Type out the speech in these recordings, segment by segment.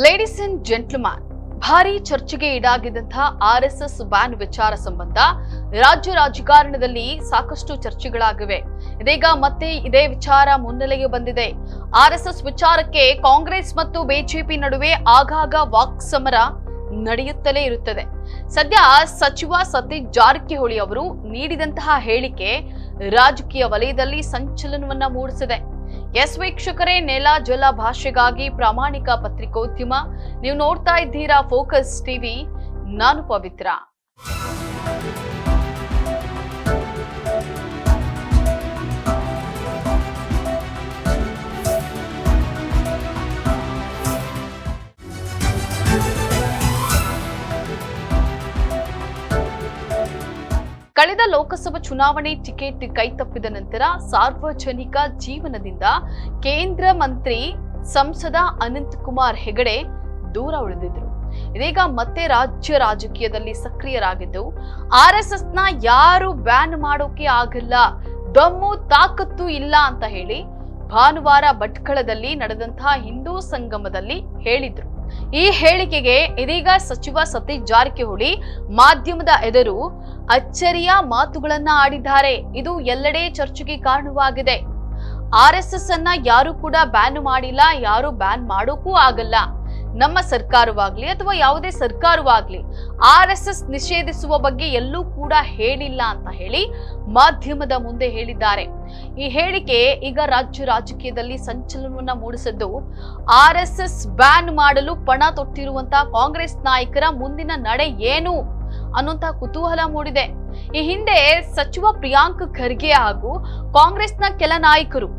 Ladies and gentleman, ಭಾರಿ ಚರ್ಚೆಗೆ ಈಡಾಗಿದ್ದಂತಹ RSS ban ವಿಚಾರ ಸಂಬಂಧ ರಾಜ್ಯ ರಾಜಕಾರಣದಲ್ಲಿ ಸಾಕಷ್ಟು ಚರ್ಚೆಗಳಾಗಿವೆ. ಇದೀಗ ಮತ್ತೆ ಇದೇ ವಿಚಾರ ಮುನ್ನೆಲೆಗೆ ಬಂದಿದೆ. ಆರ್ಎಸ್ಎಸ್ ವಿಚಾರಕ್ಕೆ ಕಾಂಗ್ರೆಸ್ ಮತ್ತು ಬಿಜೆಪಿ ನಡುವೆ ಆಗಾಗ ವಾಕ್ಸಮರ ನಡೆಯುತ್ತಲೇ ಇರುತ್ತದೆ. ಸದ್ಯ ಸಚಿವ ಸತೀಶ್ ಜಾರಕಿಹೊಳಿ ಅವರು ನೀಡಿದಂತಹ ಹೇಳಿಕೆ ರಾಜಕೀಯ ವಲಯದಲ್ಲಿ ಸಂಚಲನವನ್ನ ಮೂಡಿಸಿದೆ. ಎಸ್ ವೀಕ್ಷಕರೇ, ನೆಲ ಜಲ ಭಾಷೆಗಾಗಿ ಪ್ರಾಮಾಣಿಕ ಪತ್ರಿಕೋದ್ಯಮ. ನೀವು ನೋಡ್ತಾ ಇದ್ದೀರಾ ಫೋಕಸ್ ಟಿವಿ. ನಾನು ಪವಿತ್ರ. ಕಳೆದ ಲೋಕಸಭಾ ಚುನಾವಣೆ ಟಿಕೆಟ್ ಕೈತಪ್ಪಿದ ನಂತರ ಸಾರ್ವಜನಿಕ ಜೀವನದಿಂದ ಕೇಂದ್ರ ಮಂತ್ರಿ ಸಂಸದ ಅನಂತಕುಮಾರ್ ಹೆಗಡೆ ದೂರ ಉಳಿದಿದ್ರು. ಇದೀಗ ಮತ್ತೆ ರಾಜ್ಯ ರಾಜಕೀಯದಲ್ಲಿ ಸಕ್ರಿಯರಾಗಿದ್ದು, ಆರ್ಎಸ್ಎಸ್ನ ಯಾರು ಬ್ಯಾನ್ ಮಾಡೋಕೆ ಆಗಲ್ಲ, ದಮ್ಮು ತಾಕತ್ತು ಇಲ್ಲ ಅಂತ ಹೇಳಿ ಭಾನುವಾರ ಭಟ್ಕಳದಲ್ಲಿ ನಡೆದಂತಹ ಹಿಂದೂ ಸಂಗಮದಲ್ಲಿ ಹೇಳಿದ್ರು. ಈ ಹೇಳಿಕೆಗೆ ಇದೀಗ ಸಚಿವ ಸತೀಶ್ ಜಾರಕಿಹೊಳಿ ಮಾಧ್ಯಮದ ಎದುರು ಅಚ್ಚರಿಯ ಮಾತುಗಳನ್ನ ಆಡಿದ್ದಾರೆ. ಇದು ಎಲ್ಲೆಡೆ ಚರ್ಚೆಗೆ ಕಾರಣವಾಗಿದೆ. ಆರ್ಎಸ್ಎಸ್ ಅನ್ನ ಯಾರು ಕೂಡ ಬ್ಯಾನ್ ಮಾಡಿಲ್ಲ, ಯಾರು ಬ್ಯಾನ್ ಮಾಡೋಕ್ಕೂ ಆಗಲ್ಲ. ನಮ್ಮ ಸರ್ಕಾರವಾಗ್ಲಿ ಅಥವಾ ಯಾವುದೇ ಸರ್ಕಾರವಾಗ್ಲಿ ಆರ್ಎಸ್ಎಸ್ ನಿಷೇಧಿಸುವ ಬಗ್ಗೆ ಎಲ್ಲೂ ಕೂಡ ಹೇಳಿಲ್ಲ ಅಂತ ಹೇಳಿ ಮಾಧ್ಯಮದ ಮುಂದೆ ಹೇಳಿದ್ದಾರೆ. ಈ ಹೇಳಿಕೆ ಈಗ ರಾಜ್ಯ ರಾಜಕೀಯದಲ್ಲಿ ಸಂಚಲನವನ್ನ ಮೂಡಿಸಿದ್ದು, ಆರ್ಎಸ್ಎಸ್ ಬ್ಯಾನ್ ಮಾಡಲು ಪಣ ತೊಟ್ಟಿರುವಂತಹ ಕಾಂಗ್ರೆಸ್ ನಾಯಕರ ಮುಂದಿನ ನಡೆ ಏನು ಅನ್ನುವಂತ ಕುತೂಹಲ ಮೂಡಿದೆ. ಈ ಹಿಂದೆ ಸಚಿವ ಪ್ರಿಯಾಂಕ್ ಖರ್ಗೆ ಹಾಗೂ ಕಾಂಗ್ರೆಸ್ನ ಕೆಲ ನಾಯಕರು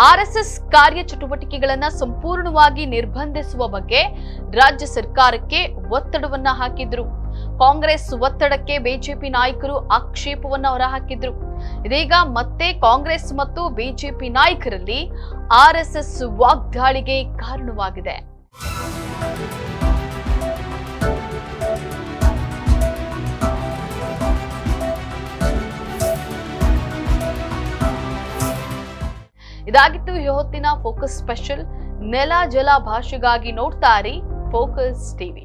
ಆರ್ಎಸ್ಎಸ್ ಕಾರ್ಯಚಟುವಟಿಕೆಗಳನ್ನ ಸಂಪೂರ್ಣವಾಗಿ ನಿರ್ಬಂಧಿಸುವ ಬಗ್ಗೆ ರಾಜ್ಯ ಸರ್ಕಾರಕ್ಕೆ ಒತ್ತಡವನ್ನ ಹಾಕಿದ್ರು. ಕಾಂಗ್ರೆಸ್ ಒತ್ತಡಕ್ಕೆ ಬಿಜೆಪಿ ನಾಯಕರು ಆಕ್ಷೇಪವನ್ನ ಹೊರಹಾಕಿದ್ರು. ಇದೀಗ ಮತ್ತೆ ಕಾಂಗ್ರೆಸ್ ಮತ್ತು ಬಿಜೆಪಿ ನಾಯಕರಲ್ಲಿ ಆರ್ಎಸ್ಎಸ್ ವಾಗ್ದಾಳಿಗೆ ಕಾರಣವಾಗಿದೆ. ಇದಾಗಿತ್ತು ಈ ಹೊತ್ತಿನ ಫೋಕಸ್ ಸ್ಪೆಷಲ್. ನೆಲ ಜಲ ಭಾಷೆಗಾಗಿ ನೋಡ್ತಾ ಇರಿ ಫೋಕಸ್ ಟಿವಿ.